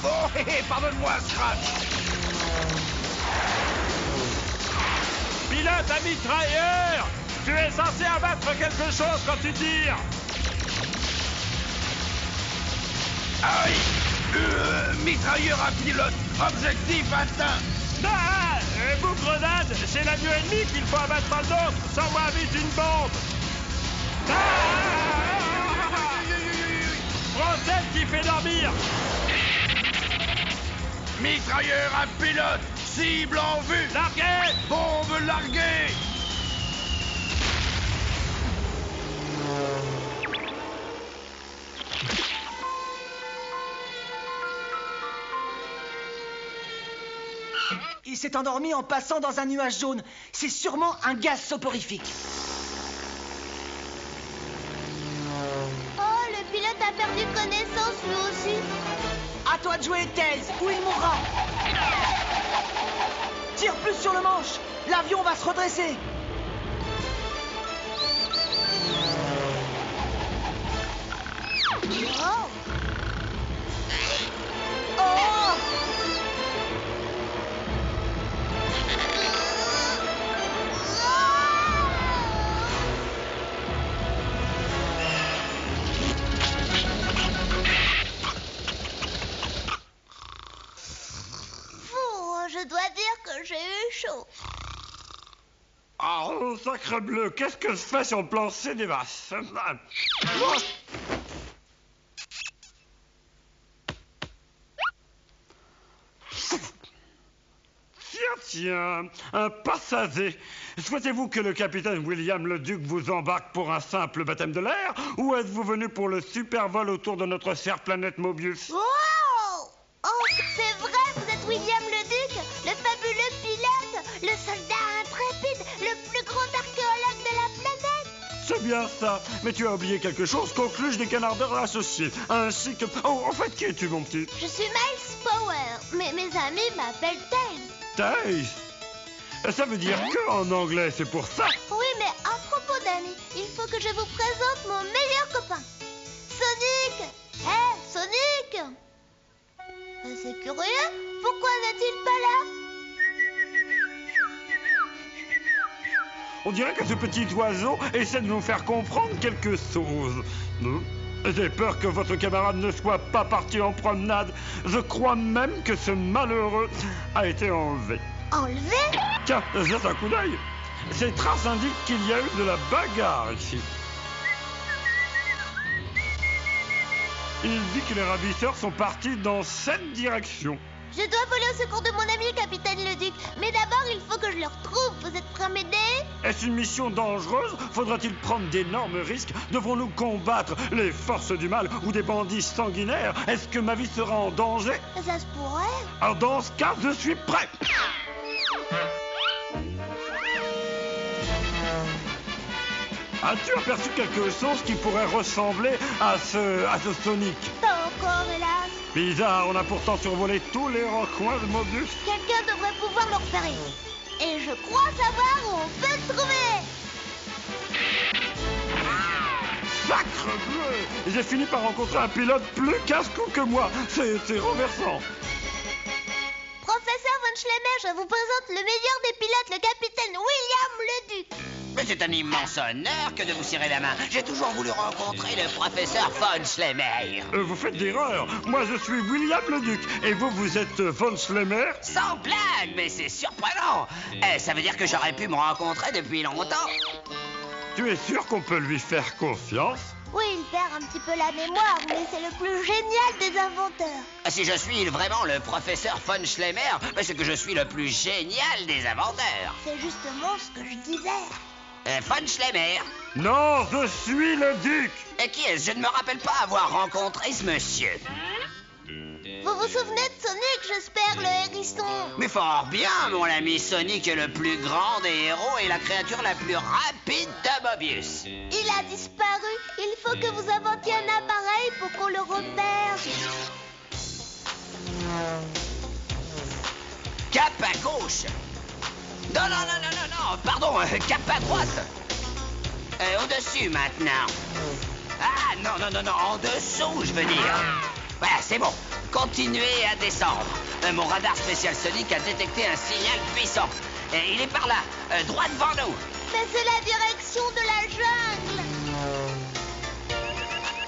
Oh, hé, hé, pardonne-moi, Scratch. Pilote à mitrailleur! Tu es censé abattre quelque chose quand tu tires! Aïe! Mitrailleur à pilote, objectif atteint. Ah! Vous grenade! C'est l'avion ennemi qu'il faut abattre à l'autre! Sors-moi vite une bombe! Ah! Prends celle qui fait dormir! Mitrailleur à pilote, cible en vue. Larguez! Bombe larguée. Il s'est endormi en passant dans un nuage jaune. C'est sûrement un gaz soporifique. Oh, le pilote a perdu connaissance lui aussi. À toi de jouer, Tails, ou il mourra. Tire plus sur le manche. L'avion va se redresser. Oh. Oh! Je dois dire que j'ai eu chaud. Oh, sacre bleu, qu'est-ce que je fais sur le plancher des vaches? Tiens, un passager. Souhaitez-vous que le capitaine William le Duc vous embarque pour un simple baptême de l'air? Ou êtes-vous venu pour le super vol autour de notre chère planète Mobius? Wow! Oh, c'est vrai, vous êtes William le Duc, le fabuleux pilote, le soldat intrépide, le plus grand archéologue de la planète. C'est bien ça, mais tu as oublié quelque chose, coqueluche des canardeurs associés, ainsi que... Oh, en fait, qui es-tu, mon petit? Je suis Miles Power, mais mes amis m'appellent Tails. Tails? Ça veut dire que en anglais, c'est pour ça? Oui, mais à propos d'amis, il faut que je vous présente mon meilleur copain. Sonic! Hé, Sonic! C'est curieux, pourquoi n'est-il pas là? On dirait que ce petit oiseau essaie de nous faire comprendre quelque chose. J'ai peur que votre camarade ne soit pas parti en promenade. Je crois même que ce malheureux a été enlevé. Enlevé? Tiens, jette un coup d'œil. Ces traces indiquent qu'il y a eu de la bagarre ici. Il dit que les ravisseurs sont partis dans cette direction. Je dois voler au secours de mon ami, capitaine le Duc. Mais d'abord, il faut que je le retrouve. Vous êtes prêt à m'aider? Est-ce une mission dangereuse? Faudra-t-il prendre d'énormes risques? Devrons-nous combattre les forces du mal ou des bandits sanguinaires? Est-ce que ma vie sera en danger? Ça se pourrait. Alors dans ce cas, je suis prêt. As-tu aperçu quelque chose qui pourrait ressembler à ce Sonic? Pas encore, hélas. Bizarre, on a pourtant survolé tous les recoins de Mobius. Quelqu'un devrait pouvoir le repérer. Et je crois savoir où on peut le trouver. Sacre bleu! J'ai fini par rencontrer un pilote plus casse-cou que moi. C'est renversant. Professeur Von Schlemmer, je vous présente le meilleur des pilotes, le capitaine William le Duc. Mais c'est un immense honneur que de vous serrer la main. J'ai toujours voulu rencontrer le professeur Von Schlemmer. Vous faites d'erreur. Moi, je suis William le Duc. Et vous, vous êtes Von Schlemmer? Sans blague, mais c'est surprenant. Ça veut dire que j'aurais pu me rencontrer depuis longtemps. Tu es sûr qu'on peut lui faire confiance? Oui, il perd un petit peu la mémoire, mais c'est le plus génial des inventeurs. Si je suis vraiment le professeur Von Schlemmer, c'est que je suis le plus génial des inventeurs. C'est justement ce que je disais. Von Schlemmer. Non, je suis le Duc. Qui est-ce? Je ne me rappelle pas avoir rencontré ce monsieur. Vous vous souvenez de Sonic, j'espère, le hérisson? Mais fort bien, mon ami. Sonic est le plus grand des héros et la créature la plus rapide de Mobius. Il a disparu. Il faut que vous inventiez un appareil pour qu'on le repère. Cap à gauche. Non, pardon, cap à droite. Au-dessus maintenant. Ah, non, en dessous, je veux dire. Voilà, c'est bon. Continuez à descendre. Mon radar spécial Sonic a détecté un signal puissant. Et il est par là, droit devant nous. Mais c'est la direction de la jungle.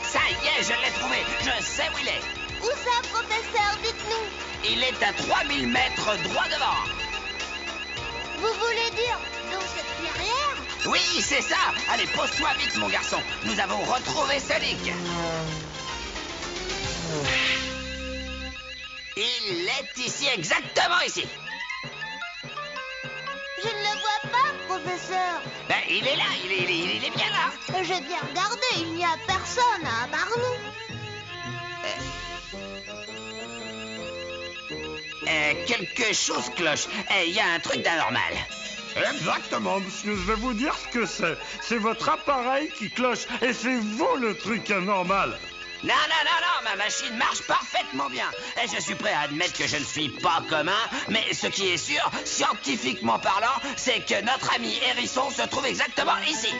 Ça y est, je l'ai trouvé. Je sais où il est. Où ça, professeur? Dites-nous. Il est à 3000 mètres droit devant. Vous voulez dire dans cette clairière? Oui, c'est ça. Allez, pose-toi vite, mon garçon. Nous avons retrouvé Sonic. Il est ici, exactement ici. Je ne le vois pas, professeur. Ben, il est là, il est bien là. J'ai bien regardé, il n'y a personne à part nous. Quelque chose cloche. Il y a un truc d'anormal. Exactement, monsieur, je vais vous dire ce que c'est. C'est votre appareil qui cloche, et c'est vous le truc anormal. Non, ma machine marche parfaitement bien. Et je suis prêt à admettre que je ne suis pas commun, mais ce qui est sûr, scientifiquement parlant, c'est que notre ami Hérisson se trouve exactement ici.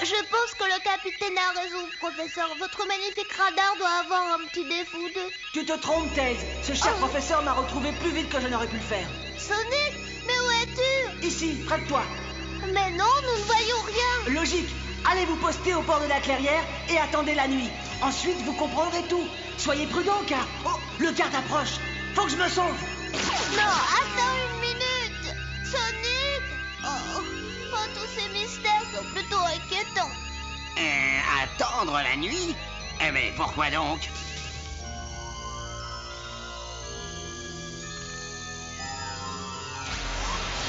Je pense que le capitaine a raison, professeur. Votre magnifique radar doit avoir un petit défaut de... Tu te trompes, Tails. Ce cher professeur m'a retrouvé plus vite que je n'aurais pu le faire. Sonic, mais où es-tu? Ici, près de toi. Mais non, nous ne voyons rien. Logique. Allez vous poster au port de la clairière et attendez la nuit. Ensuite, vous comprendrez tout. Soyez prudents, car... Oh, le garde approche. Faut que je me sauve. Non, attends une minute. Sonic. Oh, tous ces mystères sont plutôt inquiétants. Attendre la nuit? Mais pourquoi donc?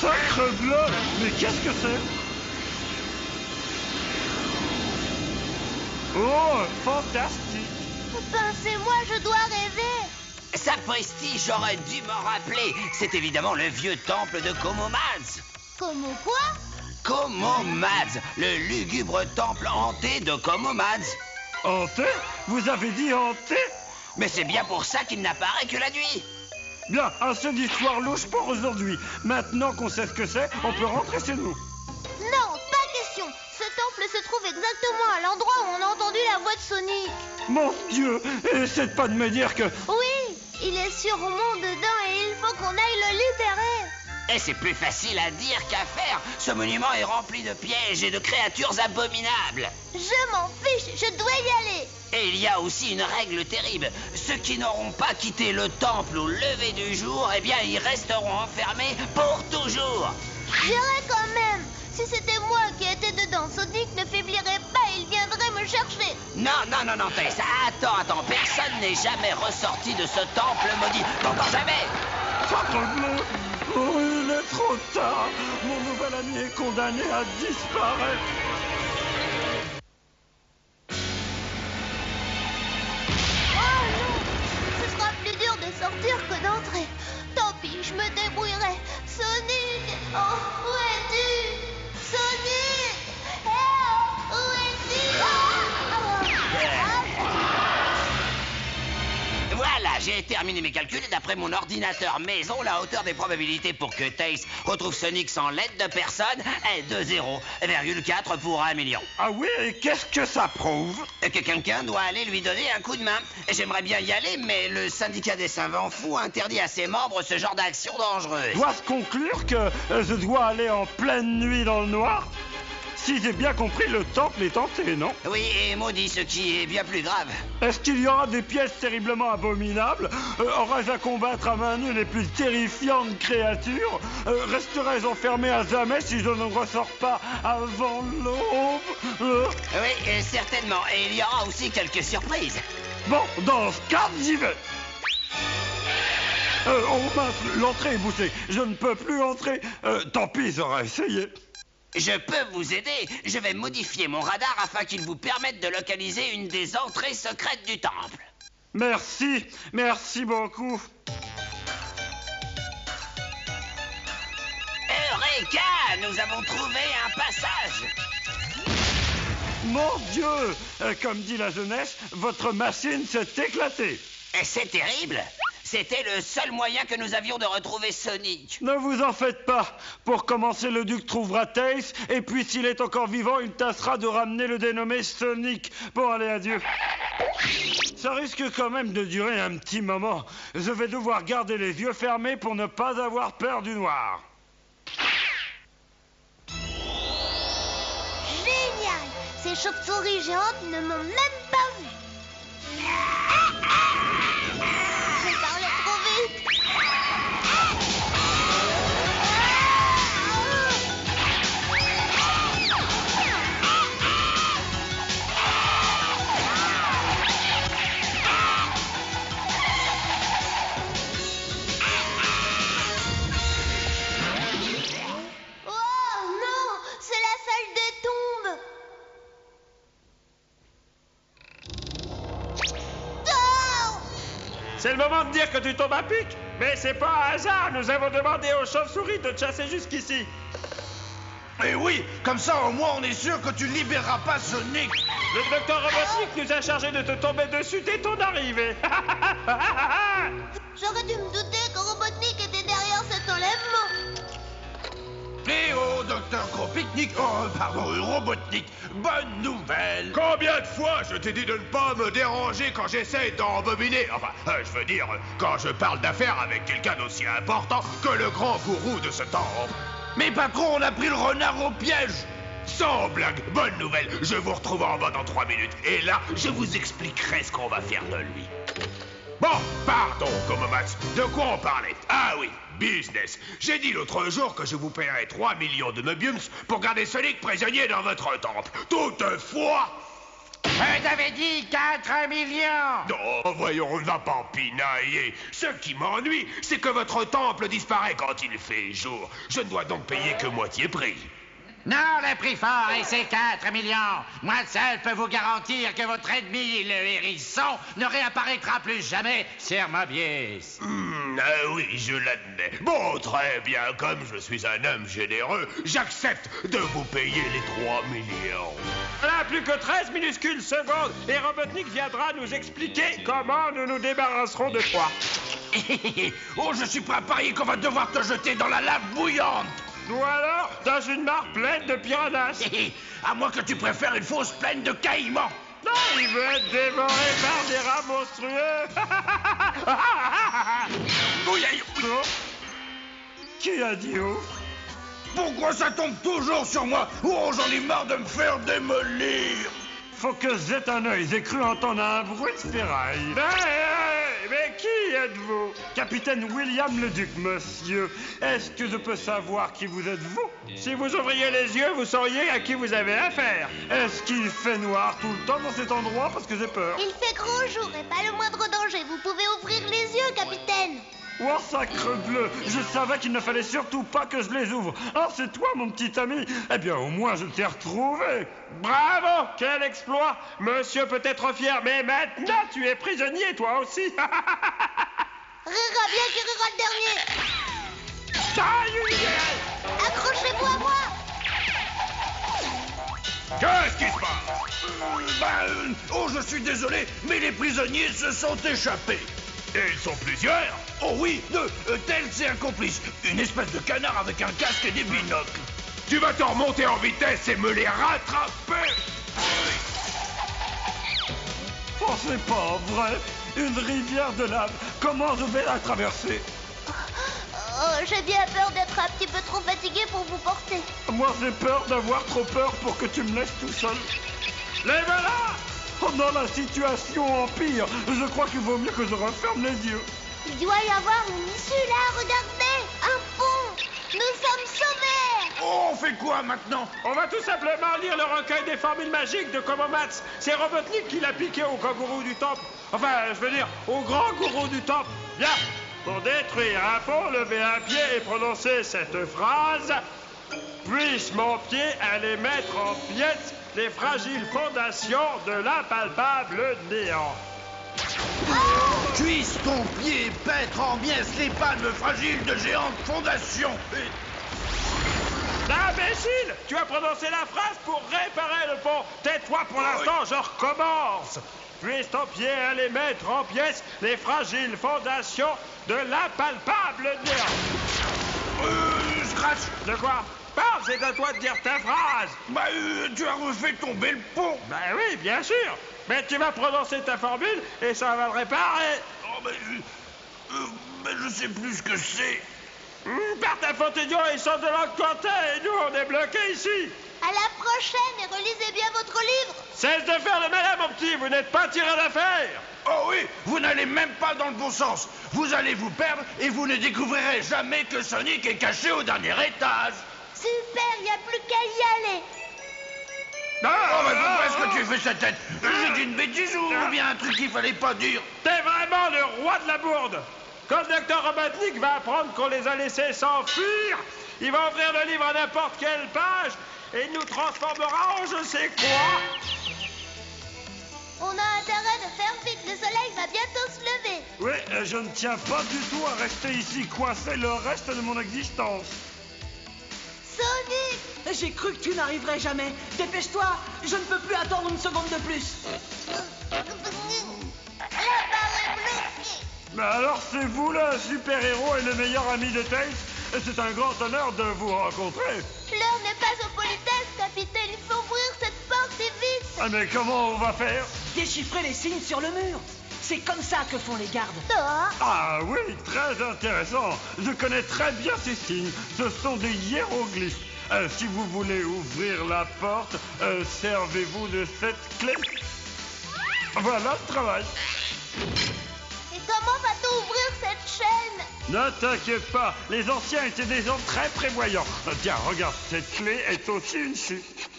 Sacre bleu, mais qu'est-ce que c'est? Oh, fantastique! Pensez-moi, je dois rêver. Sapristi, j'aurais dû m'en rappeler. C'est évidemment le vieux temple de Komomads. Comment quoi? Komomads, le lugubre temple hanté de Komomads. Hanté? Vous avez dit hanté? Mais c'est bien pour ça qu'il n'apparaît que la nuit. Bien, assez d'histoire louche pour aujourd'hui. Maintenant qu'on sait ce que c'est, on peut rentrer chez nous. Non, pas question. Ce temple se trouve exactement à l'endroit où on a entendu la voix de Sonic. Mon Dieu, essaie pas de me dire que... Oui, il est sûrement dedans et il faut qu'on aille le libérer. Et c'est plus facile à dire qu'à faire. Ce monument est rempli de pièges et de créatures abominables. Je m'en fiche, je dois y aller. Et il y a aussi une règle terrible. Ceux qui n'auront pas quitté le temple au lever du jour, eh bien, ils resteront enfermés pour toujours. J'irai quand même. Si c'était moi qui étais dedans, Sonic ne faiblirait pas, il viendrait me chercher. Non, Tess. Attends. Personne n'est jamais ressorti de ce temple maudit. Encore jamais. Sacre bleu! Oh, il est trop tard! Mon nouvel ami est condamné à disparaître! Oh non, ce sera plus dur de sortir que d'entrer. Tant pis, je me débrouillerai. Sonic, oh, où es-tu? Sonic, oh, où es-tu? Voilà, j'ai terminé mes calculs et d'après mon ordinateur maison, la hauteur des probabilités pour que Tails retrouve Sonic sans l'aide de personne est de 0,4 pour 1 million. Ah oui, et qu'est-ce que ça prouve? Que quelqu'un doit aller lui donner un coup de main. J'aimerais bien y aller, mais le syndicat des savants fous interdit à ses membres ce genre d'action dangereuse. Doit-ce conclure que je dois aller en pleine nuit dans le noir? Si j'ai bien compris, le temple est hanté, non? Oui, et maudit, ce qui est bien plus grave. Est-ce qu'il y aura des pièges terriblement abominables? Aurais-je à combattre à main nue les plus terrifiantes créatures? Resterai-je enfermé à jamais si je ne ressors pas avant l'aube? Oui, certainement. Et il y aura aussi quelques surprises. Bon, dans ce cas, j'y vais. Oh mince, l'entrée est bouchée. Je ne peux plus entrer. Tant pis, j'aurais essayé. Je peux vous aider. Je vais modifier mon radar afin qu'il vous permette de localiser une des entrées secrètes du temple. Merci beaucoup. Eureka! Nous avons trouvé un passage. Mon Dieu! Comme dit la jeunesse, votre machine s'est éclatée. Et c'est terrible. C'était le seul moyen que nous avions de retrouver Sonic. Ne vous en faites pas. Pour commencer, le duc trouvera Tails, et puis s'il est encore vivant, il tâchera de ramener le dénommé Sonic. Bon, allez, adieu. Ça risque quand même de durer un petit moment. Je vais devoir garder les yeux fermés pour ne pas avoir peur du noir. Génial! Ces chauves-souris géantes ne m'ont même pas vu. Je parlais trop vite. Oh non! C'est la salle des tombes. C'est le moment de dire que tu tombes à pic. Mais c'est pas un hasard, nous avons demandé aux chauves-souris de te chasser jusqu'ici. Et oui, comme ça au moins on est sûr que tu libéreras pas Sonic. Le docteur Robotnik nous a chargé de te tomber dessus dès ton arrivée. J'aurais dû me douter que Robotnik était derrière cet enlèvement. Eh oh, docteur Gros-Picnic, Robotnik, bonne nouvelle. Combien de fois je t'ai dit de ne pas me déranger quand j'essaie d'embobiner? Enfin, je veux dire, quand je parle d'affaires avec quelqu'un d'aussi important que le grand gourou de ce temple. Mais patron, on a pris le renard au piège. Sans blague, bonne nouvelle, je vous retrouve en bas dans 3 minutes. Et là, je vous expliquerai ce qu'on va faire de lui. Bon, pardon, Komomats, de quoi on parlait? Ah oui, business. J'ai dit l'autre jour que je vous paierais 3 millions de Möbiums pour garder Sonic prisonnier dans votre temple. Toutefois... T'avais dit 4 millions. Non, voyons, on ne va pas pinailler. Ce qui m'ennuie, c'est que votre temple disparaît quand il fait jour. Je ne dois donc payer que moitié prix. Non, le prix fort et c'est 4 millions. Moi seul peux vous garantir que votre ennemi, le hérisson, ne réapparaîtra plus jamais sur Mobius. Ah oui, je l'admets. Bon, très bien, comme je suis un homme généreux, j'accepte de vous payer les 3 millions. Voilà, plus que 13 minuscules secondes et Robotnik viendra nous expliquer comment nous nous débarrasserons de toi. Oh, je suis prêt à parier qu'on va devoir te jeter dans la lave bouillante. Ou alors, dans une mare pleine de piranhas. À moins que tu préfères une fosse pleine de caïmans. Non, il veut être dévoré par des rats monstrueux. Oh. Qui a dit oh? Pourquoi ça tombe toujours sur moi? Oh, j'en ai marre de me faire démolir. Faut que je jette un œil, j'ai cru entendre un bruit de ferraille. Mais qui êtes-vous? Capitaine William le Duc, monsieur. Est-ce que je peux savoir qui vous êtes-vous? Si vous ouvriez les yeux, vous sauriez à qui vous avez affaire. Est-ce qu'il fait noir tout le temps dans cet endroit? Parce que j'ai peur. Il fait grand jour et pas le moindre danger. Vous pouvez ouvrir les yeux, capitaine. Oh, sacre bleu! Je savais qu'il ne fallait surtout pas que je les ouvre. Ah, c'est toi, mon petit ami? Eh bien, au moins, je t'ai retrouvé. Bravo! Quel exploit! Monsieur peut être fier, mais maintenant, tu es prisonnier, toi aussi. Rira bien qui rira le dernier. Accrochez-vous à moi. Qu'est-ce qui se passe? Oh, je suis désolé, mais les prisonniers se sont échappés. Et ils sont plusieurs? Oh oui, Tails et un complice. Une espèce de canard avec un casque et des binocles. Tu vas te remonter en vitesse et me les rattraper? Oh, c'est pas vrai! Une rivière de lave! Comment je vais la traverser? Oh, j'ai bien peur d'être un petit peu trop fatigué pour vous porter. Moi, j'ai peur d'avoir trop peur pour que tu me laisses tout seul. Les voilà! Oh non, la situation empire. Je crois qu'il vaut mieux que je referme les yeux. Il doit y avoir une issue là, regardez. Un pont. Nous sommes sauvés. Oh, on fait quoi maintenant? On va tout simplement lire le recueil des formules magiques de Komomats. C'est Robotnik qui l'a piqué au grand gourou du temple. Enfin, je veux dire, au grand gourou du temple. Bien. Pour détruire un pont, levez un pied et prononcez cette phrase. Puisse mon pied aller mettre en pièces les fragiles fondations de l'impalpable néant. Puisse ton pied paître en miettes les palmes fragiles de géantes fondations. Imbécile! Tu as prononcé la phrase pour réparer le pont. Tais-toi pour l'instant, je recommence. puisse ton pied aller mettre en pièces les fragiles fondations de l'impalpable néant. Scratch. De quoi? Parle, c'est à toi de dire ta phrase. Bah, tu as refait tomber le pont. Ben oui, bien sûr. Mais tu vas prononcer ta formule et ça va le réparer. Oh, mais je sais plus ce que c'est. Par ta faute, idiot, ils sont de l'autre côté et nous, on est bloqués ici. À la prochaine et relisez bien votre livre. Cesse de faire le malin, mon petit, vous n'êtes pas tiré d'affaire. Oh oui, vous n'allez même pas dans le bon sens. Vous allez vous perdre et vous ne découvrirez jamais que Sonic est caché au dernier étage. Super, il n'y a plus qu'à y aller. Oh, mais pourquoi est-ce que tu fais cette tête? J'ai dit une bêtise ou bien un truc qu'il fallait pas dire? T'es vraiment le roi de la bourde. Quand le docteur Robotnik va apprendre qu'on les a laissés s'enfuir, il va ouvrir le livre à n'importe quelle page et il nous transformera en je sais quoi. On a intérêt de faire vite, le soleil va bientôt se lever. Oui, je ne tiens pas du tout à rester ici coincé le reste de mon existence. Sonic! J'ai cru que tu n'arriverais jamais. Dépêche-toi, je ne peux plus attendre une seconde de plus. La barre est bloquée. Mais alors c'est vous le super-héros et le meilleur ami de Tails? Et c'est un grand honneur de vous rencontrer. L'heure n'est pas aux politesses, capitaine. Il faut ouvrir cette porte et vite. Ah mais comment on va faire? Déchiffrer les signes sur le mur. C'est comme ça que font les gardes. Ah oui, très intéressant. Je connais très bien ces signes. Ce sont des hiéroglyphes. Si vous voulez ouvrir la porte, servez-vous de cette clé. Voilà le travail. Et comment va-t-on ouvrir cette chaîne? Ne t'inquiète pas, les anciens étaient des gens très prévoyants. Tiens, regarde, cette clé est aussi une chute.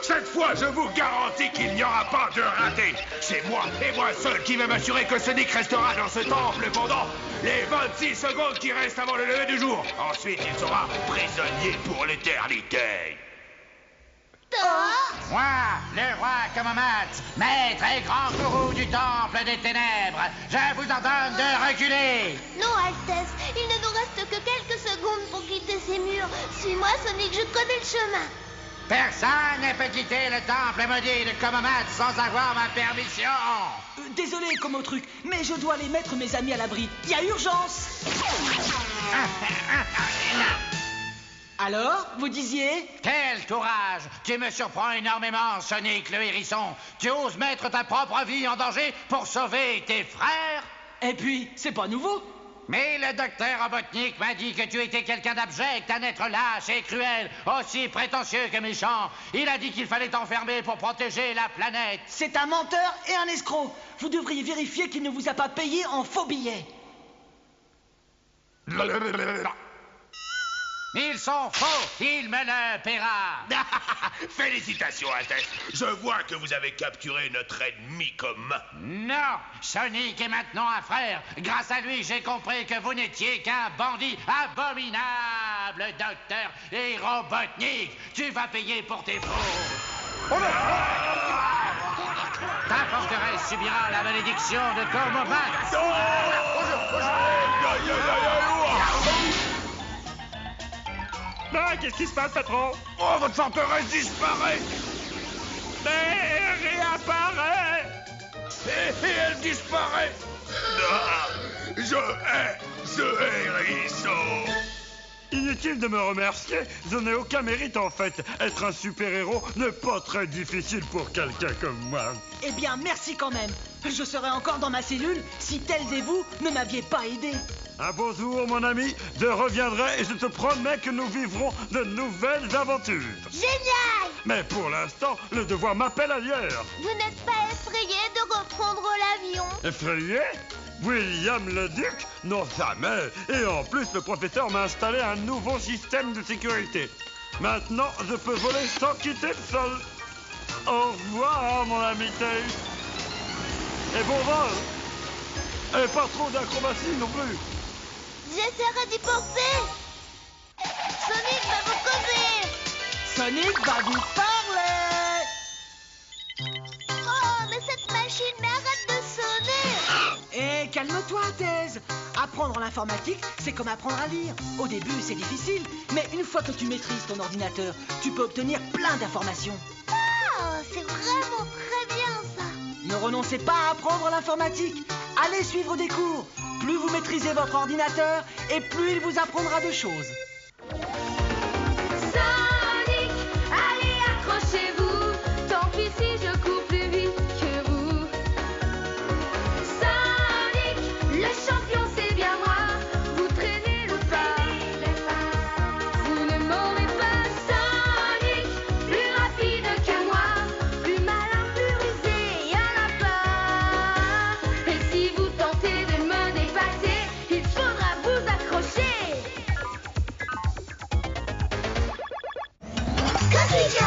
Cette fois, je vous garantis qu'il n'y aura pas de raté. C'est moi et moi seul qui vais m'assurer que Sonic restera dans ce temple pendant les 26 secondes qui restent avant le lever du jour. Ensuite, il sera prisonnier pour l'éternité. Moi, le roi Komomatsu, maître et grand gourou du temple des ténèbres, je vous ordonne de reculer. Non, Altesse, il ne nous reste que quelques secondes pour quitter ces murs. Suis-moi, Sonic, je connais le chemin. Personne ne peut quitter le temple maudit de Komomatsu sans avoir ma permission. Désolé, comme au truc, mais je dois aller mettre mes amis à l'abri. Il y a urgence. Alors, vous disiez? Quel courage! Tu me surprends énormément, Sonic le hérisson. Tu oses mettre ta propre vie en danger pour sauver tes frères? Et puis, c'est pas nouveau. Mais le docteur Robotnik m'a dit que tu étais quelqu'un d'abject, un être lâche et cruel, aussi prétentieux que méchant. Il a dit qu'il fallait t'enfermer pour protéger la planète. C'est un menteur et un escroc. Vous devriez vérifier qu'il ne vous a pas payé en faux billets. Ils sont faux, il me le paiera. Félicitations, Altesse. Je vois que vous avez capturé notre ennemi commun. Non, Sonic est maintenant un frère. Grâce à lui, j'ai compris que vous n'étiez qu'un bandit abominable, docteur et Robotnik. Tu vas payer pour tes faux. Ta forteresse subira la malédiction de Komomatsu. Ah, qu'est-ce qui se passe, patron? Oh, votre forteresse disparaît. Mais réapparaît. Et elle disparaît. Ah, je hais ce hérisson. Inutile de me remercier, je n'ai aucun mérite en fait. Être un super-héros n'est pas très difficile pour quelqu'un comme moi. Eh bien, merci quand même. Je serais encore dans ma cellule si tels et vous ne m'aviez pas aidé. Un beau jour, mon ami, je reviendrai et je te promets que nous vivrons de nouvelles aventures. Génial! Mais pour l'instant, le devoir m'appelle ailleurs. Vous n'êtes pas effrayé de reprendre l'avion? Effrayé? William le Duc? Non, jamais. Et en plus, le professeur m'a installé un nouveau système de sécurité. Maintenant, je peux voler sans quitter le sol. Au revoir, mon ami Tails. Et bon vol. Et pas trop d'acrobatie non plus. J'essaierai d'y penser. Sonic va vous causer. Sonic va vous parler. Oh, mais cette machine, mais arrête de sonner. Eh, calme-toi, Thèse. Apprendre l'informatique, c'est comme apprendre à lire. Au début, c'est difficile, mais une fois que tu maîtrises ton ordinateur, tu peux obtenir plein d'informations. Oh, c'est vraiment très bien ça. Ne renoncez pas à apprendre l'informatique. Allez suivre des cours. Plus vous maîtrisez votre ordinateur, et plus il vous apprendra de choses. Sonic, allez accrochez-vous. Tant pis si je cours plus vite que vous. Sonic, le champion c'est bien moi. Vous traînez le pas. Vous ne m'aurez pas. Sonic, plus rapide que moi. Plus malin, plus rusé, y'en a pas. Et si vous tentez de me dépasser, il faudra vous accrocher. Cosmic